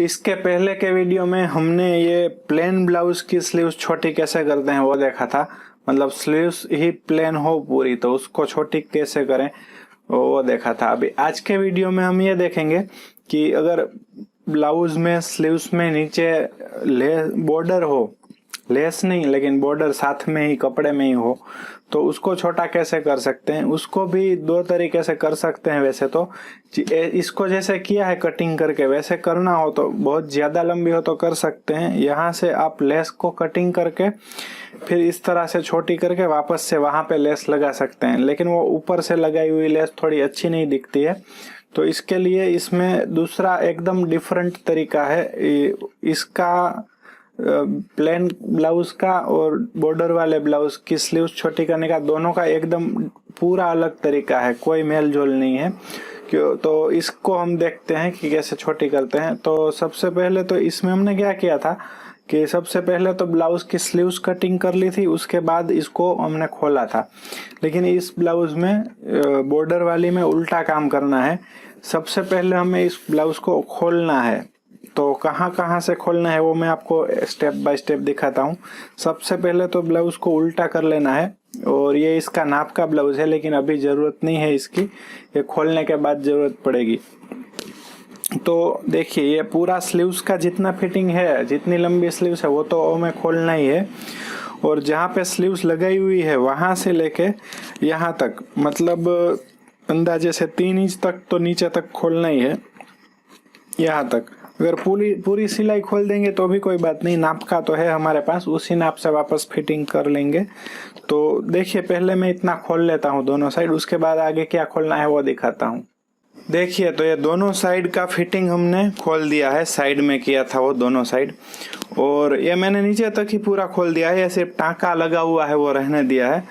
इसके पहले के वीडियो में हमने ये प्लेन ब्लाउज की स्लीव्स छोटी कैसे करते हैं वो देखा था। मतलब स्लीव्स ही प्लेन हो पूरी तो उसको छोटी कैसे करें वो देखा था। अभी आज के वीडियो में हम ये देखेंगे कि अगर ब्लाउज में स्लीव्स में नीचे बॉर्डर हो, लेस नहीं लेकिन बॉर्डर साथ में ही कपड़े में ही हो, तो उसको छोटा कैसे कर सकते हैं। उसको भी दो तरीके से कर सकते हैं। वैसे तो इसको जैसे किया है कटिंग करके, वैसे करना हो तो बहुत ज्यादा लंबी हो तो कर सकते हैं। यहाँ से आप लेस को कटिंग करके फिर इस तरह से छोटी करके वापस से वहां पे लेस लगा सकते हैं, लेकिन वो ऊपर से लगाई हुई लेस थोड़ी अच्छी नहीं दिखती है। तो इसके लिए इसमें दूसरा एकदम डिफरेंट तरीका है। इसका प्लेन ब्लाउज का और बॉर्डर वाले ब्लाउज की स्लीव्स छोटी करने का दोनों का एकदम पूरा अलग तरीका है, कोई मेल जोल नहीं है। क्यों, तो इसको हम देखते हैं कि कैसे छोटी करते हैं। तो सबसे पहले तो इसमें हमने क्या किया था कि सबसे पहले तो ब्लाउज की स्लीव्स कटिंग कर ली थी, उसके बाद इसको हमने खोला था। लेकिन इस ब्लाउज में बॉर्डर वाली में उल्टा काम करना है। सबसे पहले हमें इस ब्लाउज को खोलना है। तो कहाँ कहाँ से खोलना है वो मैं आपको स्टेप बाय स्टेप दिखाता हूँ। सबसे पहले तो ब्लाउज को उल्टा कर लेना है, और ये इसका नाप का ब्लाउज है लेकिन अभी जरूरत नहीं है इसकी, ये खोलने के बाद जरूरत पड़ेगी। तो देखिए ये पूरा स्लीव्स का जितना फिटिंग है, जितनी लंबी स्लीव्स है वो तो हमें खोलना ही है। और जहाँ पे स्लीव्स लगाई हुई है वहां से लेके यहाँ तक, मतलब अंदाजे से 3 इंच तक तो नीचे तक खोलना ही है। यहाँ तक अगर पूरी सिलाई खोल देंगे तो भी कोई बात नहीं, नाप का तो है हमारे पास, उसी नाप से वापस फिटिंग कर लेंगे। तो देखिए पहले मैं इतना खोल लेता हूँ दोनों साइड, उसके बाद आगे क्या खोलना है वो दिखाता हूँ। देखिए तो ये दोनों साइड का फिटिंग हमने खोल दिया है, साइड में किया था वो दोनों साइड, और ये मैंने नीचे तक ही पूरा खोल दिया है। ये सिर्फ टाँका लगा हुआ है वो रहने दिया है,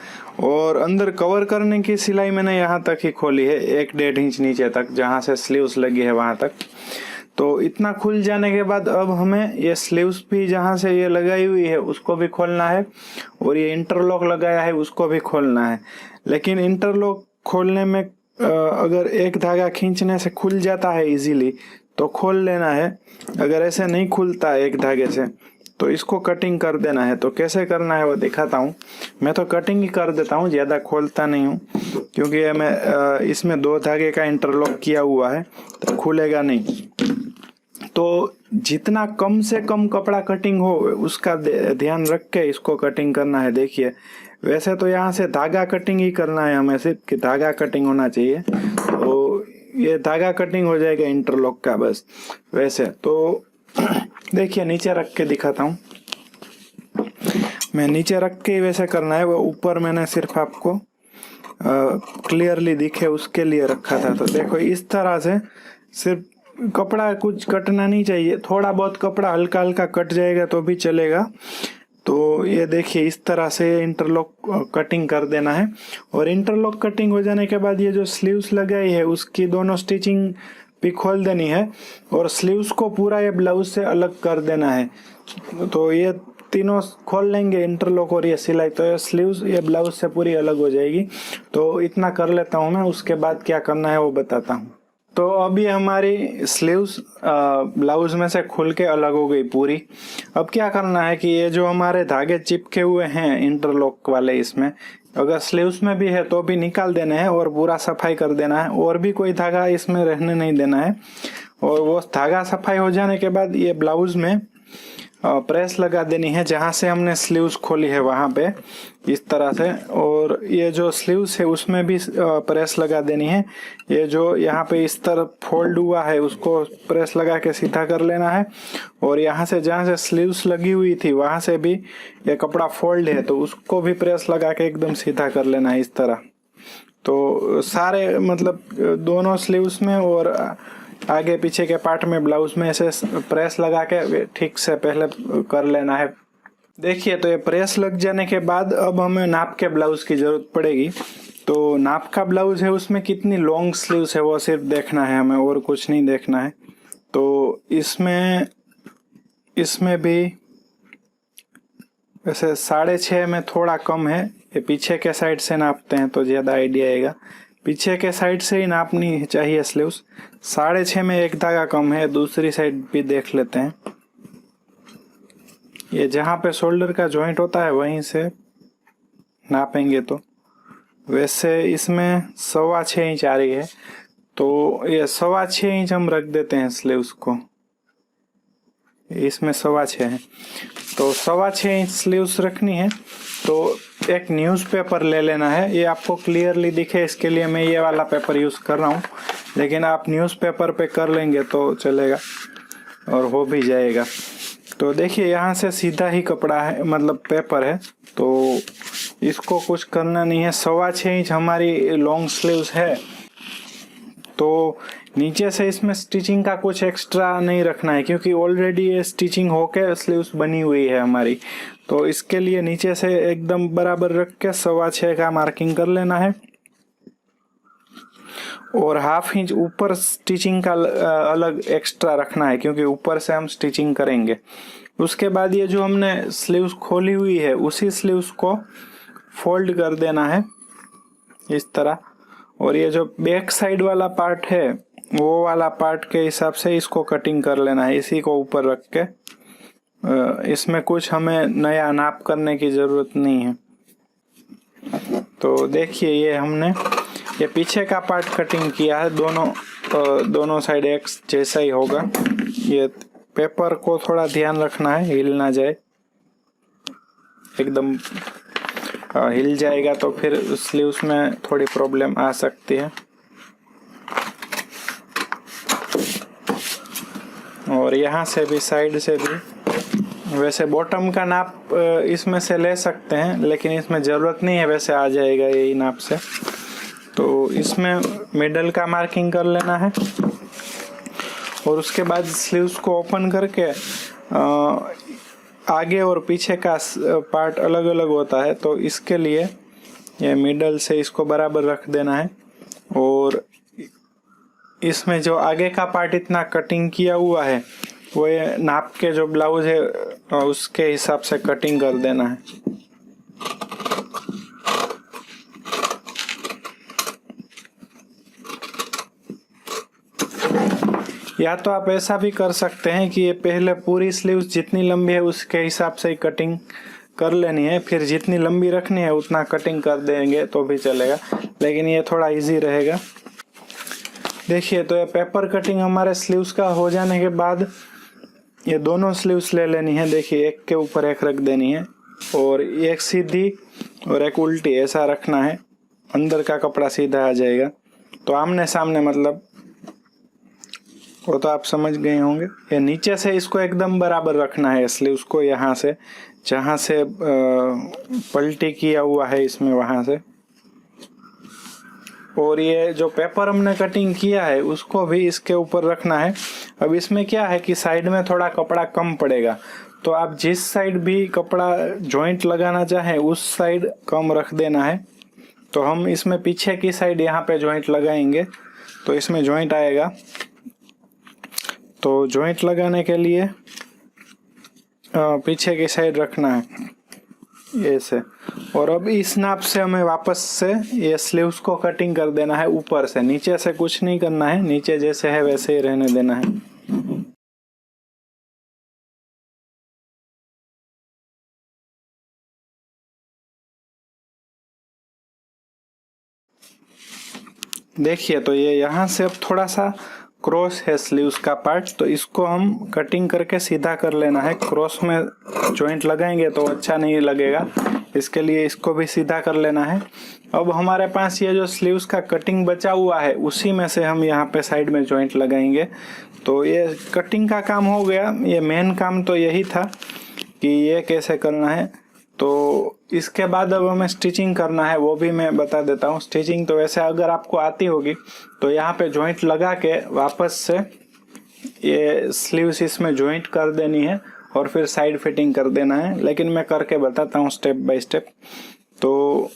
और अंदर कवर करने की सिलाई मैंने यहाँ तक ही खोली है, 1-1.5 इंच नीचे तक जहाँ से स्लीव्स लगी है वहां तक। तो इतना खुल जाने के बाद अब हमें ये स्लीव्स भी जहाँ से ये लगाई हुई है उसको भी खोलना है, और ये इंटरलॉक लगाया है उसको भी खोलना है। लेकिन इंटरलॉक खोलने में अगर एक धागा खींचने से खुल जाता है इजीली तो खोल लेना है। अगर ऐसे नहीं खुलता है एक धागे से तो इसको कटिंग कर देना है। तो कैसे करना है वो दिखाता हूँ। मैं तो कटिंग ही कर देता हूँ, ज़्यादा खोलता नहीं हूँ, क्योंकि मैं इसमें 2 धागे का इंटरलॉक किया हुआ है तो खुलेगा नहीं। तो जितना कम से कम कपड़ा कटिंग हो उसका ध्यान रख के इसको कटिंग करना है। देखिए वैसे तो यहाँ से धागा कटिंग ही करना है हमें, सिर्फ कि धागा कटिंग होना चाहिए, तो ये धागा कटिंग हो जाएगा इंटरलॉक का बस। वैसे तो देखिए नीचे रख के दिखाता हूँ मैं, नीचे रख के ही वैसे करना है। वो ऊपर मैंने सिर्फ आपको क्लियरली दिखे उसके लिए रखा था। तो देखो इस तरह से सिर्फ कपड़ा कुछ कटना नहीं चाहिए, थोड़ा बहुत कपड़ा हल्का हल्का कट जाएगा तो भी चलेगा। तो ये देखिए इस तरह से इंटरलॉक कटिंग कर देना है। और इंटरलॉक कटिंग हो जाने के बाद ये जो स्लीव्स लगाई है उसकी दोनों स्टिचिंग भी खोल देनी है, और स्लीव्स को पूरा ये ब्लाउज से अलग कर देना है। तो ये तीनों खोल लेंगे, इंटरलॉक और ये सिलाई, तो ये स्लीव्स ये ब्लाउज से पूरी अलग हो जाएगी। तो इतना कर लेता हूँ मैं, उसके बाद क्या करना है वो बताता हूँ। तो अभी हमारी स्लीव्स ब्लाउज में से खुल के अलग हो गई पूरी। अब क्या करना है कि ये जो हमारे धागे चिपके हुए हैं इंटरलॉक वाले, इसमें अगर स्लीव्स में भी है तो भी निकाल देना है और पूरा सफाई कर देना है, और भी कोई धागा इसमें रहने नहीं देना है। और वो धागा सफाई हो जाने के बाद ये ब्लाउज में प्रेस लगा देनी है, जहाँ से हमने स्लीव्स खोली है वहां पे इस तरह से। और ये जो स्लीव्स है उसमें भी प्रेस लगा देनी है। ये जो यहाँ पे इस तरफ फोल्ड हुआ है उसको प्रेस लगा के सीधा कर लेना है, और यहाँ से जहाँ से स्लीव्स लगी हुई थी वहां से भी ये कपड़ा फोल्ड है तो उसको भी प्रेस लगा के एकदम सीधा कर लेना है इस तरह। तो सारे मतलब दोनों स्लीव्स में और आगे पीछे के पार्ट में ब्लाउज में ऐसे प्रेस लगा के ठीक से पहले कर लेना है। देखिए तो ये प्रेस लग जाने के बाद अब हमें नाप के ब्लाउज की जरूरत पड़ेगी। तो नाप का ब्लाउज है उसमें कितनी लॉन्ग स्लीव्स है वो सिर्फ देखना है हमें, और कुछ नहीं देखना है। तो इसमें भी वैसे 6.5 में थोड़ा कम है, ये पीछे के साइड से नापते हैं तो ज्यादा आइडिया आएगा। पीछे के साइड से ही नापनी चाहिए स्लीव्स। 6.5 में एक धागा कम है, दूसरी साइड भी देख लेते हैं। ये जहाँ पे शोल्डर का जॉइंट होता है वहीं से नापेंगे। तो वैसे इसमें 6.25 इंच आ रही है, तो ये 6.25 इंच हम रख देते हैं स्लीव्स को। इसमें 6.25 है, तो 6.25 इंच स्लीव्स रखनी है। तो एक न्यूज़पेपर ले लेना है, ये आपको क्लियरली दिखे इसके लिए मैं ये वाला पेपर यूज़ कर रहा हूँ, लेकिन आप न्यूज़पेपर पे कर लेंगे तो चलेगा और हो भी जाएगा। तो देखिए यहाँ से सीधा ही कपड़ा है, मतलब पेपर है, तो इसको कुछ करना नहीं है। 6.25 इंच हमारी लॉन्ग स्लीव्स है, तो नीचे से इसमें स्टिचिंग का कुछ एक्स्ट्रा नहीं रखना है, क्योंकि ऑलरेडी ये स्टिचिंग होके स्लीव्स बनी हुई है हमारी। तो इसके लिए नीचे से एकदम बराबर रख के 6.25 का मार्किंग कर लेना है, और 1/2 इंच ऊपर स्टिचिंग का अलग एक्स्ट्रा रखना है, क्योंकि ऊपर से हम स्टिचिंग करेंगे। उसके बाद ये जो हमने स्लीव्स खोली हुई है उसी स्लीव्स को फोल्ड कर देना है इस तरह, और ये जो बैक साइड वाला पार्ट है वो वाला पार्ट के हिसाब से इसको कटिंग कर लेना है, इसी को ऊपर रख के। इसमें कुछ हमें नया नाप करने की जरूरत नहीं है। तो देखिए ये हमने ये पीछे का पार्ट कटिंग किया है, दोनों साइड एक जैसा ही होगा। ये पेपर को थोड़ा ध्यान रखना है, हिल ना जाए, एकदम हिल जाएगा तो फिर स्लीव्स में थोड़ी प्रॉब्लम आ सकती है। और यहाँ से भी, साइड से भी, वैसे बॉटम का नाप इसमें से ले सकते हैं, लेकिन इसमें ज़रूरत नहीं है, वैसे आ जाएगा यही नाप से। तो इसमें मिडल का मार्किंग कर लेना है, और उसके बाद स्लीव्स को ओपन करके आगे और पीछे का पार्ट अलग अलग होता है, तो इसके लिए ये मिडल से इसको बराबर रख देना है, और इसमें जो आगे का पार्ट इतना कटिंग किया हुआ है वो ये नाप के जो ब्लाउज है उसके हिसाब से कटिंग कर देना है। या तो आप ऐसा भी कर सकते हैं कि ये पहले पूरी स्लीव्स जितनी लंबी है उसके हिसाब से ही कटिंग कर लेनी है, फिर जितनी लंबी रखनी है उतना कटिंग कर देंगे तो भी चलेगा, लेकिन ये थोड़ा इजी रहेगा। देखिए तो ये पेपर कटिंग हमारे स्लीव्स का हो जाने के बाद ये दोनों स्लीव्स ले लेनी है। देखिए एक के ऊपर एक रख देनी है, और एक सीधी और एक उल्टी ऐसा रखना है, अंदर का कपड़ा सीधा आ जाएगा। तो आमने सामने, मतलब वो तो आप समझ गए होंगे। ये नीचे से इसको एकदम बराबर रखना है स्लीव्स को, यहाँ से जहाँ से पलटी किया हुआ है इसमें वहाँ से। और ये जो पेपर हमने कटिंग किया है उसको भी इसके ऊपर रखना है। अब इसमें क्या है कि साइड में थोड़ा कपड़ा कम पड़ेगा, तो आप जिस साइड भी कपड़ा जॉइंट लगाना चाहें उस साइड कम रख देना है। तो हम इसमें पीछे की साइड यहाँ पे जॉइंट लगाएंगे तो इसमें जॉइंट आएगा। तो जॉइंट लगाने के लिए पीछे की साइड रखना है ऐसे, और अब इस नाप से हमें वापस से ये स्लीव्स को कटिंग कर देना है ऊपर से। नीचे से कुछ नहीं करना है, नीचे जैसे है वैसे ही रहने देना है। देखिए तो ये यहाँ से अब थोड़ा सा क्रॉस है स्लीव्स का पार्ट, तो इसको हम कटिंग करके सीधा कर लेना है। क्रॉस में जॉइंट लगाएंगे तो अच्छा नहीं लगेगा, इसके लिए इसको भी सीधा कर लेना है। अब हमारे पास ये जो स्लीव्स का कटिंग बचा हुआ है उसी में से हम यहाँ पे साइड में जॉइंट लगाएंगे। तो ये कटिंग का काम हो गया। ये मेन काम तो यही था कि ये कैसे करना है। तो इसके बाद अब हमें स्टिचिंग करना है, वो भी मैं बता देता हूँ। स्टिचिंग तो वैसे अगर आपको आती होगी तो यहाँ पे जॉइंट लगा के वापस से ये स्लीव्स इसमें जॉइंट कर देनी है और फिर साइड फिटिंग कर देना है, लेकिन मैं करके बताता हूँ स्टेप बाय स्टेप। तो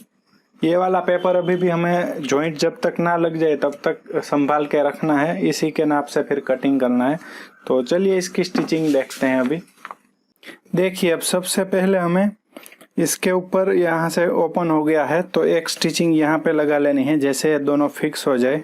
ये वाला पेपर अभी भी हमें जॉइंट जब तक ना लग जाए तब तक संभाल के रखना है, इसी के नाप से फिर कटिंग करना है। तो चलिए इसकी स्टिचिंग देखते हैं। अभी देखिए, अब सबसे पहले हमें इसके ऊपर यहाँ से ओपन हो गया है तो एक स्टिचिंग यहाँ पे लगा लेनी है, जैसे दोनों फिक्स हो जाए।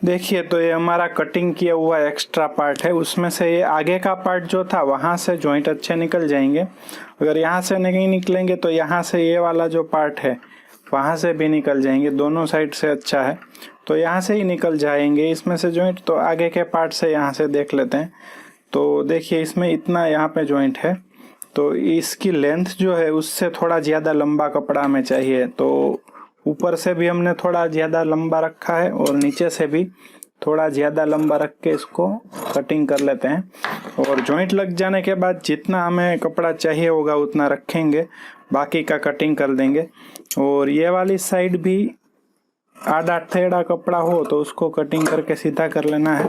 देखिए तो ये हमारा कटिंग किया हुआ एक्स्ट्रा पार्ट है, उसमें से ये आगे का पार्ट जो था वहाँ से जॉइंट अच्छे निकल जाएंगे। अगर यहाँ से नहीं निकलेंगे तो यहाँ से ये वाला जो पार्ट है वहाँ से भी निकल जाएंगे, दोनों साइड से अच्छा है तो यहाँ से ही निकल जाएंगे इसमें से जॉइंट। तो आगे के पार्ट से यहाँ से देख लेते हैं। तो देखिए इसमें इतना यहाँ पे जॉइंट है, तो इसकी लेंथ जो है उससे थोड़ा ज़्यादा लंबा कपड़ा हमें चाहिए। तो ऊपर से भी हमने थोड़ा ज़्यादा लंबा रखा है और नीचे से भी थोड़ा ज़्यादा लंबा रख के इसको कटिंग कर लेते हैं। और जॉइंट लग जाने के बाद जितना हमें कपड़ा चाहिए होगा उतना रखेंगे, बाकी का कटिंग कर देंगे। और ये वाली साइड भी आधा टेढ़ा कपड़ा हो तो उसको कटिंग करके सीधा कर लेना है।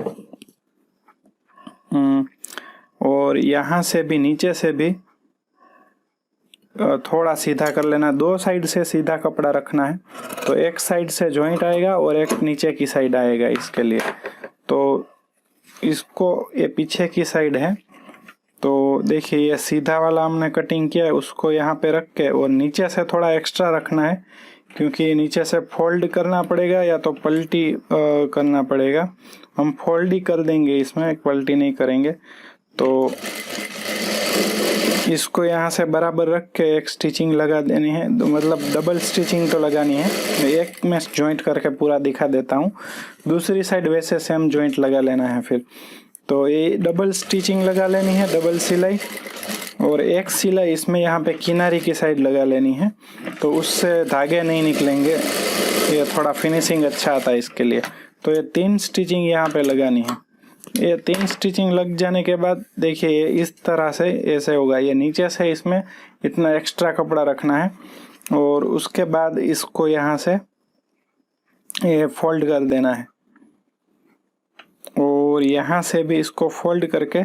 और यहाँ से भी नीचे से भी थोड़ा सीधा कर लेना, दो साइड से सीधा कपड़ा रखना है। तो एक साइड से जॉइंट आएगा और एक नीचे की साइड आएगा इसके लिए। तो इसको, ये पीछे की साइड है तो देखिए ये सीधा वाला हमने कटिंग किया है, उसको यहाँ पे रख के और नीचे से थोड़ा एक्स्ट्रा रखना है, क्योंकि नीचे से फोल्ड करना पड़ेगा या तो पलटी करना पड़ेगा। हम फोल्ड ही कर देंगे, इसमें पलटी नहीं करेंगे। तो इसको यहाँ से बराबर रख के एक स्टिचिंग लगा देनी है, तो मतलब डबल स्टिचिंग तो लगानी है। एक मैं जॉइंट करके पूरा दिखा देता हूँ, दूसरी साइड वैसे सेम जॉइंट लगा लेना है फिर। तो ये डबल स्टिचिंग लगा लेनी है, डबल सिलाई, और एक सिलाई इसमें यहाँ पे किनारे की साइड लगा लेनी है, तो उससे धागे नहीं निकलेंगे, ये थोड़ा फिनिशिंग अच्छा आता है इसके लिए। तो ये 3 स्टिचिंग यहाँ पे लगानी है। ये 3 स्टिचिंग लग जाने के बाद देखिए ये इस तरह से ऐसे होगा। ये नीचे से इसमें इतना एक्स्ट्रा कपड़ा रखना है और उसके बाद इसको यहाँ से ये फोल्ड कर देना है और यहाँ से भी इसको फोल्ड करके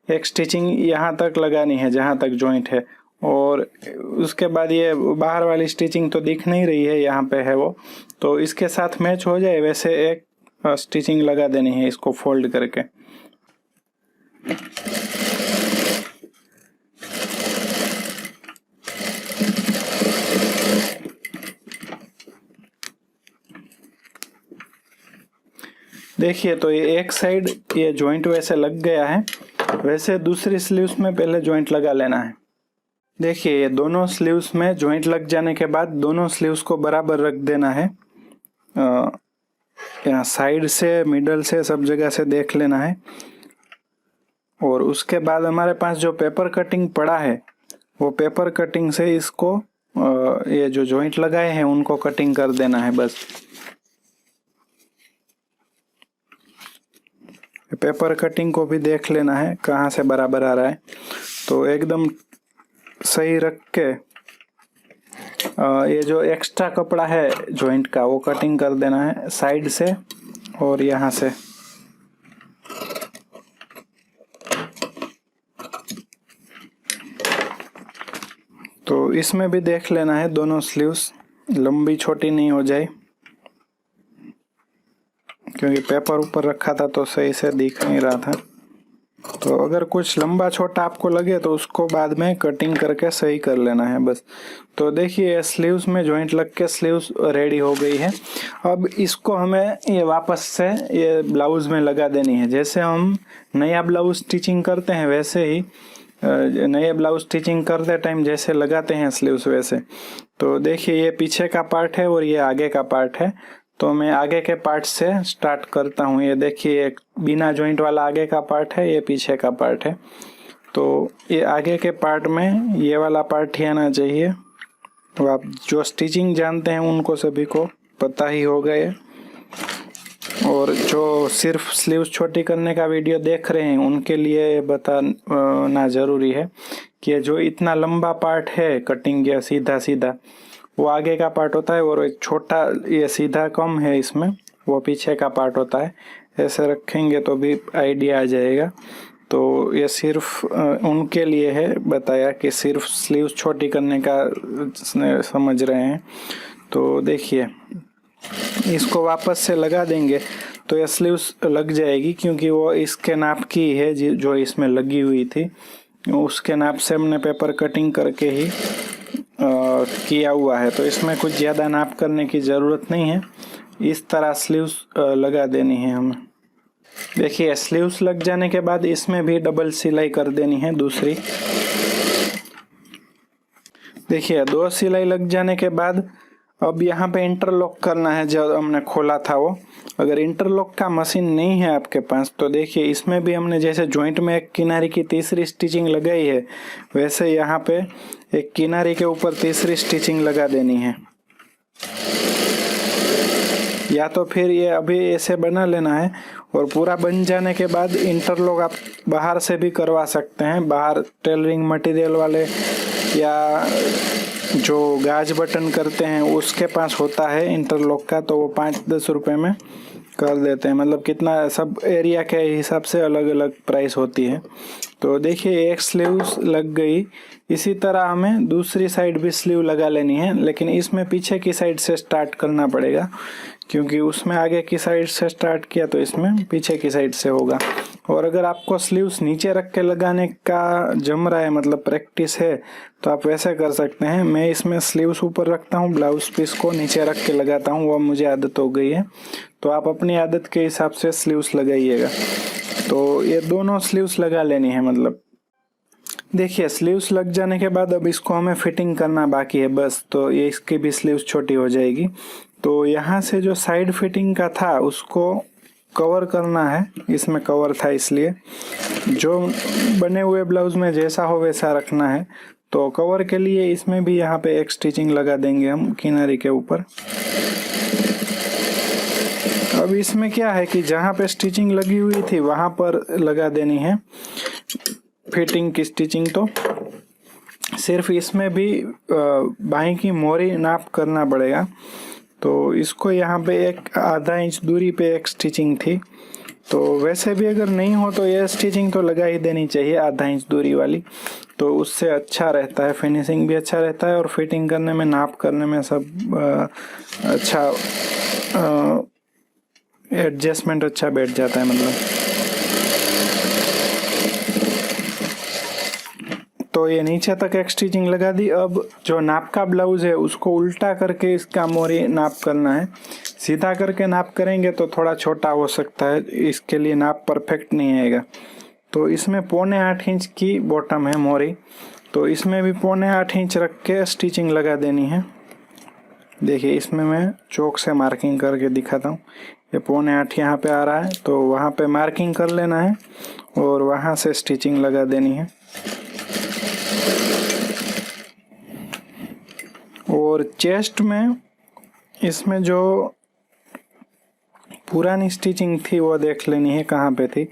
एक स्टिचिंग यहाँ तक लगानी है जहाँ तक जॉइंट है। और उसके बाद ये बाहर वाली स्टिचिंग तो दिख नहीं रही है, यहाँ पे है वो, तो इसके साथ मैच हो जाए वैसे एक स्टिचिंग लगा देनी है इसको फोल्ड करके। देखिए तो ये एक साइड ये जॉइंट वैसे लग गया है, वैसे दूसरी स्लीव्स में पहले जॉइंट लगा लेना है। देखिए ये दोनों स्लीव्स में जॉइंट लग जाने के बाद दोनों स्लीव्स को बराबर रख देना है। यहाँ साइड से, मिडल से, सब जगह से देख लेना है। और उसके बाद हमारे पास जो पेपर कटिंग पड़ा है वो पेपर कटिंग से इसको ये जो जॉइंट लगाए हैं उनको कटिंग कर देना है बस। पेपर कटिंग को भी देख लेना है कहाँ से बराबर आ रहा है, तो एकदम सही रख के ये जो एक्स्ट्रा कपड़ा है जॉइंट का वो कटिंग कर देना है साइड से और यहाँ से। तो इसमें भी देख लेना है दोनों स्लीव्स लंबी छोटी नहीं हो जाए, क्योंकि पेपर ऊपर रखा था तो सही से दिख नहीं रहा था। तो अगर कुछ लंबा छोटा आपको लगे तो उसको बाद में कटिंग करके सही कर लेना है बस। तो देखिए स्लीव्स में जॉइंट लग के स्लीव्स रेडी हो गई है। अब इसको हमें ये वापस से ये ब्लाउज में लगा देनी है। जैसे हम नया ब्लाउज स्टिचिंग करते हैं वैसे ही नए ब्लाउज स्टिचिंग करते टाइम जैसे लगाते हैं स्लीव्स वैसे। तो देखिए ये पीछे का पार्ट है और ये आगे का पार्ट है, तो मैं आगे के पार्ट से स्टार्ट करता हूँ। ये देखिए एक बिना जॉइंट वाला आगे का पार्ट है, ये पीछे का पार्ट है। तो ये आगे के पार्ट में ये वाला पार्ट ही आना चाहिए। तो आप जो स्टिचिंग जानते हैं उनको सभी को पता ही होगा ये, और जो सिर्फ स्लीव्स छोटी करने का वीडियो देख रहे हैं उनके लिए बताना ज़रूरी है कि जो इतना लंबा पार्ट है कटिंग या सीधा सीधा वो आगे का पार्ट होता है, और एक छोटा ये सीधा कम है इसमें वो पीछे का पार्ट होता है। ऐसे रखेंगे तो भी आइडिया आ जाएगा। तो ये सिर्फ उनके लिए है बताया कि सिर्फ स्लीव्स छोटी करने का समझ रहे हैं। तो देखिए इसको वापस से लगा देंगे तो ये स्लीव्स लग जाएगी, क्योंकि वो इसके नाप की है जो इसमें लगी हुई थी, उसके नाप से हमने पेपर कटिंग करके ही किया हुआ है। तो इसमें कुछ ज़्यादा नाप करने की ज़रूरत नहीं है। इस तरह स्लीव्स लगा देनी है हमें। देखिए स्लीव्स लग जाने के बाद इसमें भी डबल सिलाई कर देनी है दूसरी। देखिए 2 सिलाई लग जाने के बाद अब यहाँ पे इंटरलॉक करना है जो हमने खोला था वो। अगर इंटरलॉक का मशीन नहीं है आपके पास तो देखिए इसमें भी हमने जैसे जॉइंट में एक किनारे की तीसरी स्टिचिंग लगाई है, वैसे यहाँ पे एक किनारे के ऊपर तीसरी स्टिचिंग लगा देनी है। या तो फिर ये अभी ऐसे बना लेना है और पूरा बन जाने के बाद इंटरलॉक आप बाहर से भी करवा सकते हैं। बाहर टेलरिंग मटेरियल वाले या जो गाज बटन करते हैं उसके पास होता है इंटरलॉक का, तो वो 5-10 रुपए में कर देते हैं। मतलब कितना, सब एरिया के हिसाब से अलग अलग प्राइस होती है। तो देखिए एक स्लीव लग गई। इसी तरह हमें दूसरी साइड भी स्लीव लगा लेनी है, लेकिन इसमें पीछे की साइड से स्टार्ट करना पड़ेगा, क्योंकि उसमें आगे की साइड से स्टार्ट किया तो इसमें पीछे की साइड से होगा। और अगर आपको स्लीव्स नीचे रख के लगाने का जम रहा है, मतलब प्रैक्टिस है, तो आप वैसे कर सकते हैं। मैं इसमें स्लीव्स ऊपर रखता हूँ, ब्लाउज पीस को नीचे रख के लगाता हूँ, वो मुझे आदत हो गई है। तो आप अपनी आदत के हिसाब से स्लीव्स लगाइएगा। तो ये दोनों स्लीव्स लगा लेनी है। मतलब देखिए स्लीव्स लग जाने के बाद अब इसको हमें फिटिंग करना बाकी है बस। तो ये इसकी भी स्लीव्स छोटी हो जाएगी। तो यहाँ से जो साइड फिटिंग का था उसको कवर करना है। इसमें कवर था इसलिए जो बने हुए ब्लाउज में जैसा हो वैसा रखना है। तो कवर के लिए इसमें भी यहाँ पे एक स्टिचिंग लगा देंगे हम किनारे के ऊपर। अब इसमें क्या है कि जहाँ पे स्टिचिंग लगी हुई थी वहां पर लगा देनी है फिटिंग की स्टिचिंग। तो सिर्फ इसमें भी बाहीं की मोरी नाप करना पड़ेगा। तो इसको यहाँ पे एक आधा इंच दूरी पे एक स्टिचिंग थी। तो वैसे भी अगर नहीं हो तो ये स्टिचिंग तो लगा ही देनी चाहिए आधा इंच दूरी वाली। तो उससे अच्छा रहता है, फिनिशिंग भी अच्छा रहता है और फिटिंग करने में, नाप करने में सब अच्छा एडजस्टमेंट अच्छा बैठ जाता है। मतलब तो ये नीचे तक एक स्टिचिंग लगा दी। अब जो नाप का ब्लाउज है उसको उल्टा करके इसका मोरी नाप करना है। सीधा करके नाप करेंगे तो थोड़ा छोटा हो सकता है, इसके लिए नाप परफेक्ट नहीं आएगा। तो इसमें 7.25 इंच की बॉटम है मोरी, तो इसमें भी 7.25 इंच रख के स्टिचिंग लगा देनी है। देखिए इसमें मैं चौक से मार्किंग करके दिखाता हूँ। ये 7.25 यहाँ पे आ रहा है, तो वहाँ पे मार्किंग कर लेना है और वहाँ से स्टिचिंग लगा देनी है। और चेस्ट में इसमें जो पुरानी स्टिचिंग थी वो देख लेनी है कहाँ पे थी।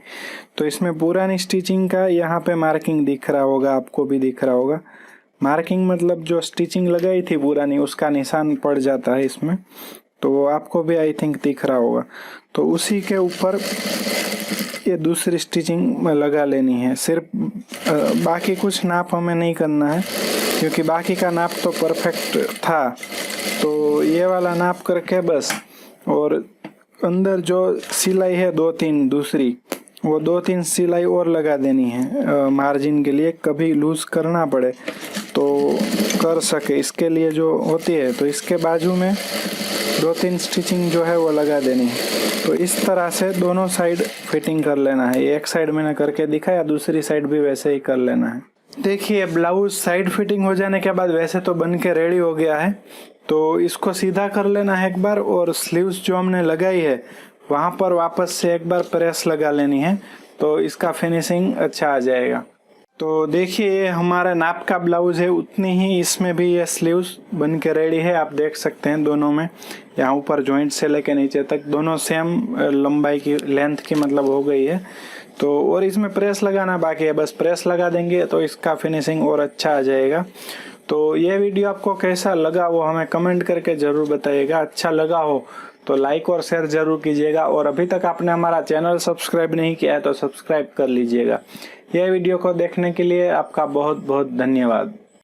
तो इसमें पुरानी स्टिचिंग का यहाँ पे मार्किंग दिख रहा होगा, आपको भी दिख रहा होगा। मार्किंग मतलब जो स्टिचिंग लगाई थी पुरानी उसका निशान पड़ जाता है इसमें, तो आपको भी आई थिंक दिख रहा होगा। तो उसी के ऊपर ये दूसरी स्टिचिंग में लगा लेनी है। सिर्फ बाकी कुछ नाप हमें नहीं करना है, क्योंकि बाकी का नाप तो परफेक्ट था। तो ये वाला नाप करके बस, और अंदर जो सिलाई है 2-3 दूसरी, वो 2-3 सिलाई और लगा देनी है मार्जिन के लिए, कभी लूज करना पड़े तो कर सके इसके लिए जो होती है। तो इसके बाजू में 2-3 स्टिचिंग जो है वो लगा देनी है। तो इस तरह से दोनों साइड फिटिंग कर लेना है। एक साइड मैंने करके दिखाया, दूसरी साइड भी वैसे ही कर लेना है। देखिए ब्लाउज साइड फिटिंग हो जाने के बाद वैसे तो बन के रेडी हो गया है। तो इसको सीधा कर लेना है एक बार, और स्लीव्स जो हमने लगाई है वहां पर वापस से एक बार प्रेस लगा लेनी है, तो इसका फिनिशिंग अच्छा आ जाएगा। तो देखिए हमारा नाप का ब्लाउज है, उतनी ही इसमें भी ये स्लीव्स बन के रेडी है। आप देख सकते हैं दोनों में, यहाँ ऊपर जॉइंट से लेके नीचे तक दोनों सेम लंबाई की, लेंथ की मतलब हो गई है। तो और इसमें प्रेस लगाना बाकी है, बस प्रेस लगा देंगे तो इसका फिनिशिंग और अच्छा आ जाएगा। तो ये वीडियो आपको कैसा लगा वो हमें कमेंट करके जरूर बताइएगा। अच्छा लगा हो तो लाइक और शेयर जरूर कीजिएगा, और अभी तक आपने हमारा चैनल सब्सक्राइब नहीं किया है तो सब्सक्राइब कर लीजिएगा। यह वीडियो को देखने के लिए आपका बहुत बहुत धन्यवाद।